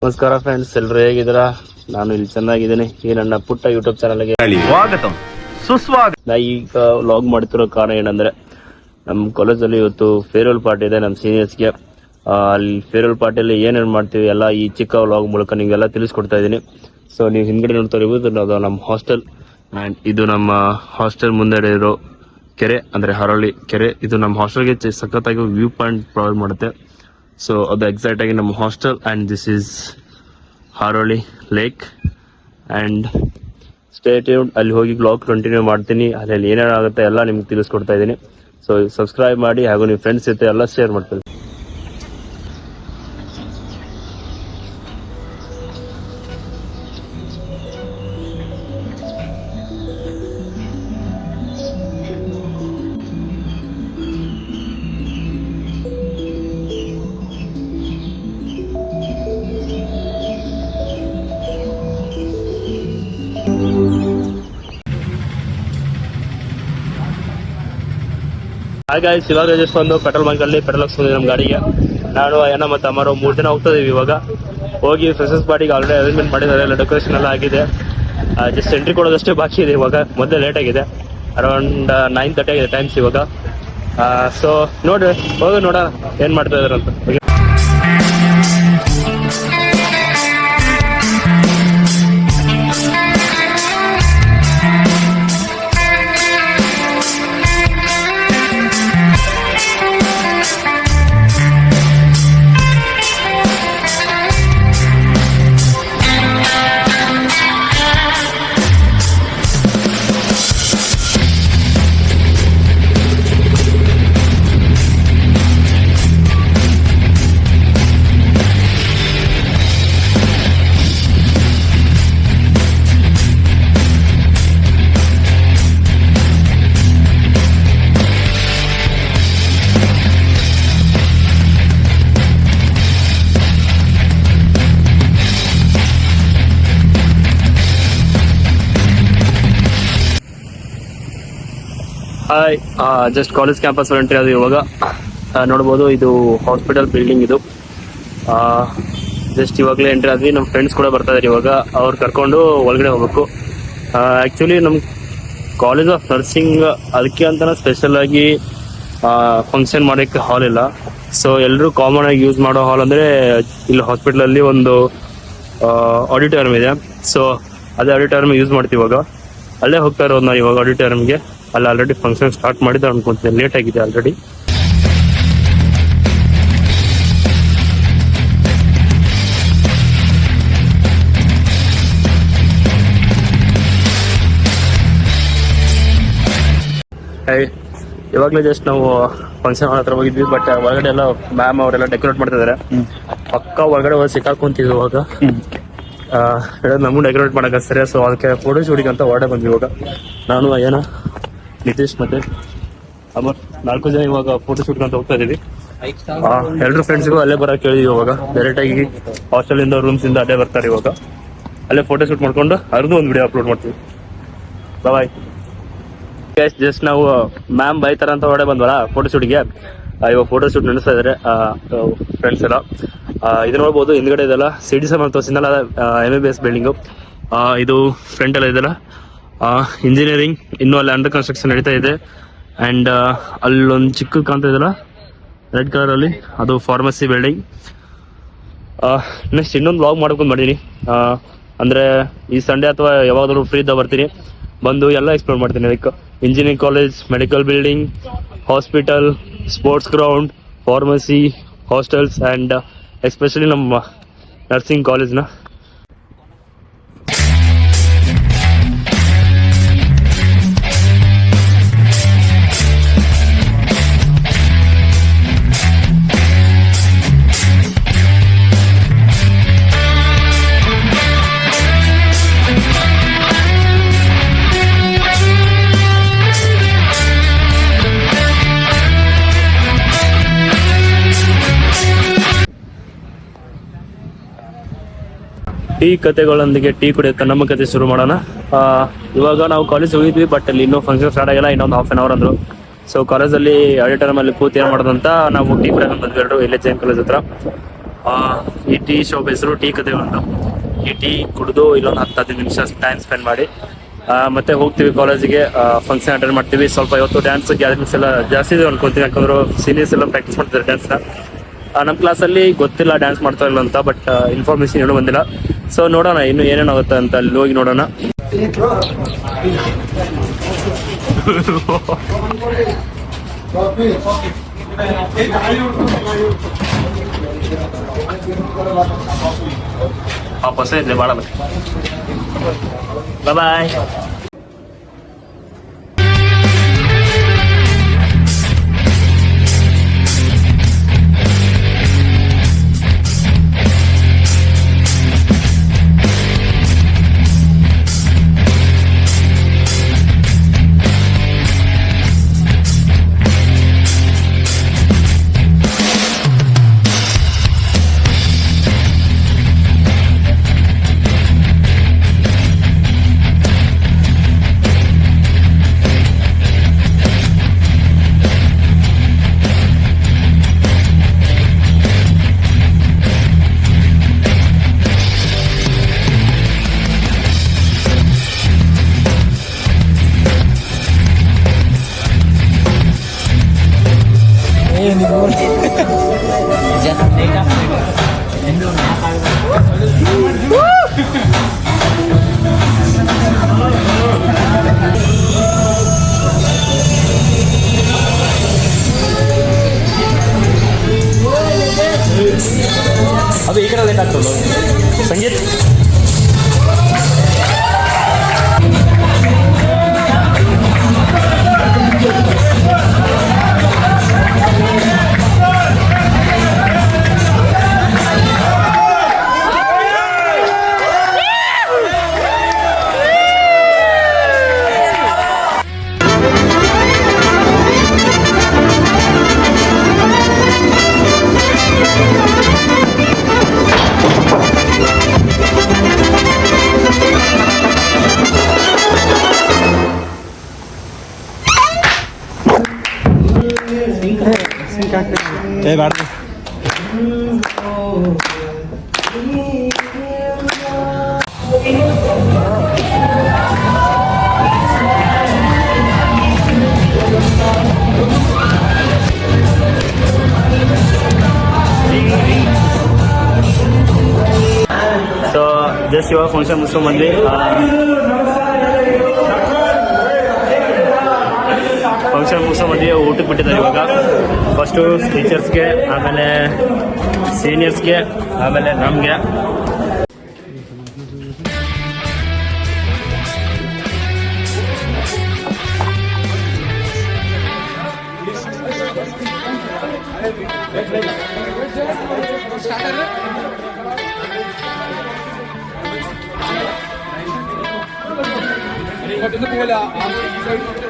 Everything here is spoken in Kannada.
ನಮಸ್ಕಾರ ಫ್ರೆಂಡ್ಸ್, ಎಲ್ಲರೂ ಹೇಗಿದ್ದೀರಾ? ನಾನು ಇಲ್ಲಿ ಚೆನ್ನಾಗಿದ್ದೀನಿ. ಈ ನನ್ನ ಪುಟ್ಟ ಯೂಟ್ಯೂಬ್ ಚಾನಲ್ಗೆ ಸ್ವಾಗತ ಸುಸ್ವಾಗತ. ನಾ ಈಗ ವ್ಲಾಗ್ ಮಾಡ್ತಿರೋ ಕಾರಣ ಏನಂದ್ರೆ, ನಮ್ಮ ಕಾಲೇಜಲ್ಲಿ ಇವತ್ತು ಫೇರ್ವೆಲ್ ಪಾರ್ಟಿ ಇದೆ ನಮ್ಮ ಸೀನಿಯರ್ಸ್ಗೆ. ಅಲ್ಲಿ ಫೇರ್ವೆಲ್ ಪಾರ್ಟಿಯಲ್ಲಿ ಏನೇನು ಮಾಡ್ತೀವಿ ಎಲ್ಲ ಈ ಚಿಕ್ಕ ವ್ಲಾಗ್ ಮೂಲಕ ನಿಮಗೆಲ್ಲ ತಿಳಿಸ್ಕೊಡ್ತಾ ಇದ್ದೀನಿ. ಸೊ ನೀವು ಹಿಂದ್ಗಡೆ ನೋಡ್ತಾ ಇರ್ಬೋದು, ಅದು ನಮ್ಮ ಹಾಸ್ಟೆಲ್ ಆ್ಯಂಡ್ ಇದು ನಮ್ಮ ಹಾಸ್ಟೆಲ್ ಮುಂದೆ ಇರೋ ಕೆರೆ, ಅಂದರೆ ಹರಳಿ ಕೆರೆ. ಇದು ನಮ್ಮ ಹಾಸ್ಟೆಲ್ಗೆ ಸಖತ್ತಾಗಿ ವ್ಯೂ ಪಾಯಿಂಟ್ ಪ್ರೊವೈಡ್ ಮಾಡುತ್ತೆ. ಸೊ ಅದು ಎಕ್ಸಾಕ್ಟ್ ಆಗಿ ನಮ್ಮ hostel and this is Haroli lake. And stay tuned, ಅಲ್ಲಿ ಹೋಗಿ ಬ್ಲಾಗ್ ಕಂಟಿನ್ಯೂ ಮಾಡ್ತೀನಿ. ಅಲ್ಲಿ ಏನೇನಾಗುತ್ತೆ ಎಲ್ಲ ನಿಮ್ಗೆ ತಿಳಿಸ್ಕೊಡ್ತಾ ಇದ್ದೀನಿ. ಸೊ ಸಬ್ಸ್ಕ್ರೈಬ್ ಮಾಡಿ, ಹಾಗೂ ನಿಮ್ಮ ಫ್ರೆಂಡ್ಸ್ ಜೊತೆ ಎಲ್ಲ ಶೇರ್ ಮಾಡ್ತೀನಿ. ಹಾಗಾಗಿ ಇವಾಗ ಜಸ್ಟ್ ಒಂದು ಪೆಟ್ರೋಲ್ ಬಂಕ್ ಅಲ್ಲಿ ಪೆಟ್ರೋಲ್ ಹಾಕ್ಸ್ಕೊಂಡಿದ್ದೆ ನಮ್ಮ ಗಾಡಿಗೆ. ನಾನು ಅಯ್ಯನ ಮತ್ತು ಅಮ್ಮರು 3 ಜನ ಹೋಗ್ತಾ ಇದೀವಿ. ಇವಾಗ ಹೋಗಿ ಫ್ರೆಶರ್ಸ್ ಪಾರ್ಟಿಗೆ ಆಲ್ರೆಡಿ ಅರೇಂಜ್ಮೆಂಟ್ ಮಾಡಿದ್ದಾರೆ, ಎಲ್ಲ ಡೆಕೋರೇಷನ್ ಎಲ್ಲ ಆಗಿದೆ. ಜಸ್ಟ್ ಎಂಟ್ರಿ ಕೊಡೋದಷ್ಟೇ ಬಾಕಿ ಇದೆ. ಇವಾಗ ಮೊದಲೇ ಲೇಟ್ ಆಗಿದೆ, ಅರೌಂಡ್ 9:30 ಆಗಿದೆ ಟೈಮ್ಸ್ ಇವಾಗ. ಸೊ ನೋಡ್ರಿ, ಹೋಗಿ ನೋಡೋಣ ಏನ್ ಮಾಡ್ತಾ ಇದಾರೆ ಅಂತ. Hi, just college campus entry ಅದು. ಇವಾಗ ನೋಡ್ಬೋದು, ಇದು ಹಾಸ್ಪಿಟಲ್ ಬಿಲ್ಡಿಂಗ್. ಇದು ಜಸ್ಟ್ ಇವಾಗಲೇ ಎಂಟ್ರಿ ಆದ್ವಿ. ನಮ್ಮ ಫ್ರೆಂಡ್ಸ್ ಕೂಡ ಬರ್ತಾ ಇದ್ದಾರೆ. ಇವಾಗ ಅವ್ರು ಕರ್ಕೊಂಡು ಒಳಗಡೆ ಹೋಗ್ಬೇಕು. ಆ್ಯಕ್ಚುಲಿ ನಮ್ಮ ಕಾಲೇಜ್ ಆಫ್ ನರ್ಸಿಂಗ್ ಅದಕ್ಕೆ ಅಂತಲೇ ಸ್ಪೆಷಲ್ ಆಗಿ ಫಂಕ್ಷನ್ ಮಾಡೋಕ್ಕೆ ಹಾಲ್ ಇಲ್ಲ. ಸೊ ಎಲ್ಲರೂ ಕಾಮನ್ ಆಗಿ ಯೂಸ್ ಮಾಡೋ ಹಾಲ್ ಅಂದರೆ ಇಲ್ಲಿ ಹಾಸ್ಪಿಟಲಲ್ಲಿ ಒಂದು ಆಡಿಟೋರಿಯಂ ಇದೆ. ಸೊ ಅದೇ ಆಡಿಟೋರಿಯಂ ಯೂಸ್ ಮಾಡ್ತೀವಿ. ಇವಾಗ ಅಲ್ಲೇ ಹೋಗ್ತಾ ಇರೋದು ನಾವು ಇವಾಗ ಆಡಿಟೋರಿಯಂಗೆ. ಅಲ್ಲಿ ಆಲ್ರೆಡಿ ಫಂಕ್ಷನ್ ಸ್ಟಾರ್ಟ್ ಮಾಡಿದ್ದೆ ಅನ್ಕೊಂತೀನಿ, ಲೇಟ್ ಆಗಿದೆ ಆಲ್ರೆಡಿ. ಇವಾಗಲೇ ಜಸ್ಟ್ ನಾವು ಫಂಕ್ಷನ್ ಹಾಲ್ ಹತ್ರ ಹೋಗಿದ್ವಿ. ಬಟ್ ಒಳಗಡೆ ಎಲ್ಲ ಮ್ಯಾಮ್ ಅವರೆಲ್ಲ ಡೆಕೋರೇಟ್ ಮಾಡ್ತಾ ಇದಾರೆ. ಪಕ್ಕ ಒಳಗಡೆ ಹೋಗಿ ಸಿಕ್ಕಾಕೊಂತಿದ್ವಿ. ಇವಾಗ ನಮಗೂ ಡೆಕೋರೇಟ್ ಮಾಡಕ್ಕೆ ಸರಿ. ಸೊ ಅದಕ್ಕೆ ಫೋಟೋ ಶೂಟಿಂಗ್ ಅಂತ ಹೊರಡೆ ಬಂದ್ವಿ. ಇವಾಗ ನಾನು ಅಯ್ಯನ, ನಿತೀಶ್ ಮತ್ತೆ ಅಮರ್ 4 ಜನ ಇವಾಗ ಫೋಟೋ ಶೂಟ್ ಅಂತ ಹೋಗ್ತಾ ಇದೀವಿ. ಎಲ್ರು ಫ್ರೆಂಡ್ಸ್ಗೂ ಅಲ್ಲೇ ಬರಕ್ಕೆ ಹೇಳಿದ್ವಿ. ಇವಾಗ ಡೈರೆಕ್ಟ್ ಆಗಿ ಹಾಸ್ಟೆಲ್ ಇಂದ ರೂಮ್ಸ್ ಇಂದ ಅಲ್ಲೇ ಬರ್ತಾರೆ. ಇವಾಗ ಅಲ್ಲೇ ಫೋಟೋ ಶೂಟ್ ಮಾಡ್ಕೊಂಡು ಅವ್ರದ್ದು ಒಂದು ವಿಡಿಯೋ ಅಪ್ಲೋಡ್ ಮಾಡ್ತೀವಿ. ಬಾಯ್. ಜಸ್ಟ್ ನಾವು ಮ್ಯಾಮ್ ಬೈತಾರ ಅಂತ ಹೊರಡೆ ಬಂದ್ವಲ್ಲ ಫೋಟೋ ಶೂಟಿಗೆ. ಇವಾಗ ಫೋಟೋ ಶೂಟ್ ನಡೆಸ್ತಾ ಇದಾರೆ ಫ್ರೆಂಡ್ಸ್ ಎಲ್ಲ. ಇದು ನೋಡ್ಬೋದು, ಹಿಂದ್ಗಡೆ ಇದೆಲ್ಲ ಸಿಡಿ ಸಮ ತೋರಿಸಿದ್ನಲ್ಲ, MBBS ಬಿಲ್ಡಿಂಗು. ಇದು ಫ್ರಂಟ್ ಎಲ್ಲ ಇದೆಲ್ಲ ಇಂಜಿನಿಯರಿಂಗ್. ಇನ್ನೂ ಅಲ್ಲಿ ಅಂಡರ್ ಕನ್ಸ್ಟ್ರಕ್ಷನ್ ನಡೀತಾ ಇದೆ. ಆ್ಯಂಡ್ ಅಲ್ಲೊಂದು ಚಿಕ್ಕ ಕಾಣ್ತಾ ಇದೆಯಲ್ಲ ರೆಡ್ ಕಲರ್ ಅಲ್ಲಿ, ಅದು ಫಾರ್ಮಸಿ ಬಿಲ್ಡಿಂಗ್. ನೆಕ್ಸ್ಟ್ ಇನ್ನೊಂದು ವ್ಲಾಗ್ ಮಾಡ್ಕೊಂಡು ಮಾಡೀನಿ. ಅಂದರೆ ಈ ಸಂಡೇ ಅಥವಾ ಯಾವಾಗಾದ್ರೂ ಫ್ರೀ ಇದ್ದಾಗ ಬರ್ತೀನಿ, ಬಂದು ಎಲ್ಲ ಎಕ್ಸ್ಪ್ಲೋರ್ ಮಾಡ್ತೀನಿ. Like engineering college, medical building, hospital, sports ground, pharmacy, hostels and especially ನಮ್ಮ ನರ್ಸಿಂಗ್ ಕಾಲೇಜ್ನ. ಟೀ ಕತೆಗಳೊಂದಿಗೆ ಟೀ ಕುಡಿಯುತ್ತಾ ನಮ್ಮ ಕತೆ ಶುರು ಮಾಡೋಣ. ಇವಾಗ ನಾವು ಕಾಲೇಜ್ ಹೋಗಿದ್ವಿ, ಬಟ್ ಅಲ್ಲಿ ಇನ್ನೂ ಫಂಕ್ಷನ್ ಸ್ಟಾರ್ಟ್ ಆಗಿಲ್ಲ, ಇನ್ನೊಂದು ಹಾಫ್ ಆನ್ ಅವರ್ ಅಂದ್ರು. ಸೊ ಕಾಲೇಜಲ್ಲಿ ಆಡಿಟೋರಿಯಂ ಅಲ್ಲಿ ಕೂತ್ ಏನ್ ಮಾಡೋದಂತ ನಾವು ಟೀ ಕುಡಿಯೋಣ ಬಂದ್ವಿ. ಇಲ್ಲೇ ಜೈನ್ ಕಾಲೇಜ್ ಹತ್ರ. ಈ ಟೀ ಶಾಪ್ ಹೆಸರು ಟೀ ಕತೆ ಅಂತ. ಈ ಟೀ ಕುಡಿದು ಇಲ್ಲೊಂದು 10-15 ನಿಮಿಷ ಟೈಮ್ ಸ್ಪೆಂಡ್ ಮಾಡಿ ಮತ್ತೆ ಹೋಗ್ತೀವಿ ಕಾಲೇಜಿಗೆ. ಫಂಕ್ಷನ್ ಅಟೆಂಡ್ ಮಾಡ್ತೀವಿ. ಸ್ವಲ್ಪ ಇವತ್ತು ಡ್ಯಾನ್ಸ್ ಗ್ಯಾದರಿಂಗ್ಸ್ ಎಲ್ಲ ಜಾಸ್ತಿ ಇದೆ ಅನ್ಕೊಂತೀನಿ, ಯಾಕಂದ್ರೆ ಸೀನಿಯರ್ಸ್ ಎಲ್ಲ ಪ್ರಾಕ್ಟೀಸ್ ಮಾಡ್ತಾರೆ ಡ್ಯಾನ್ಸ್ನ. ನಮ್ಮ ಕ್ಲಾಸಲ್ಲಿ ಗೊತ್ತಿಲ್ಲ ಡ್ಯಾನ್ಸ್ ಮಾಡ್ತಾ ಇಲ್ಲ ಅಂತ, ಬಟ್ ಇನ್ಫಾರ್ಮೇಶನ್ ಏನೂ ಬಂದಿಲ್ಲ. ಸೊ ನೋಡೋಣ ಇನ್ನು ಏನೇನಾಗುತ್ತೆ ಅಂತ, ಅಲ್ಲಿ ಹೋಗಿ ನೋಡೋಣ. ವಾಪಸ್ ಇದ್ರೆ ಭಾಳ ಬಾಯ್. ಅದು ಈ ಕಡೆ ಲೇಟ್ ಆಗ್ತದೆ ಸಂಗೀತ್. ಸೊ ಜಸ್ಟ್ ಇವಾಗ ಫಂಕ್ಷನ್ ಮುಗಿಸ್ಕೊಂಡ್ ಬಂದ್ವಿ. ಊಟಕ್ಕೆ ಬಿಟ್ಟಿದ್ದಾರೆ ಇವಾಗ. ಫಸ್ಟು ಟೀಚರ್ಸ್ಗೆ, ಆಮೇಲೆ ಸೀನಿಯರ್ಸ್ಗೆ, ಆಮೇಲೆ ನಮಗೆ. Hold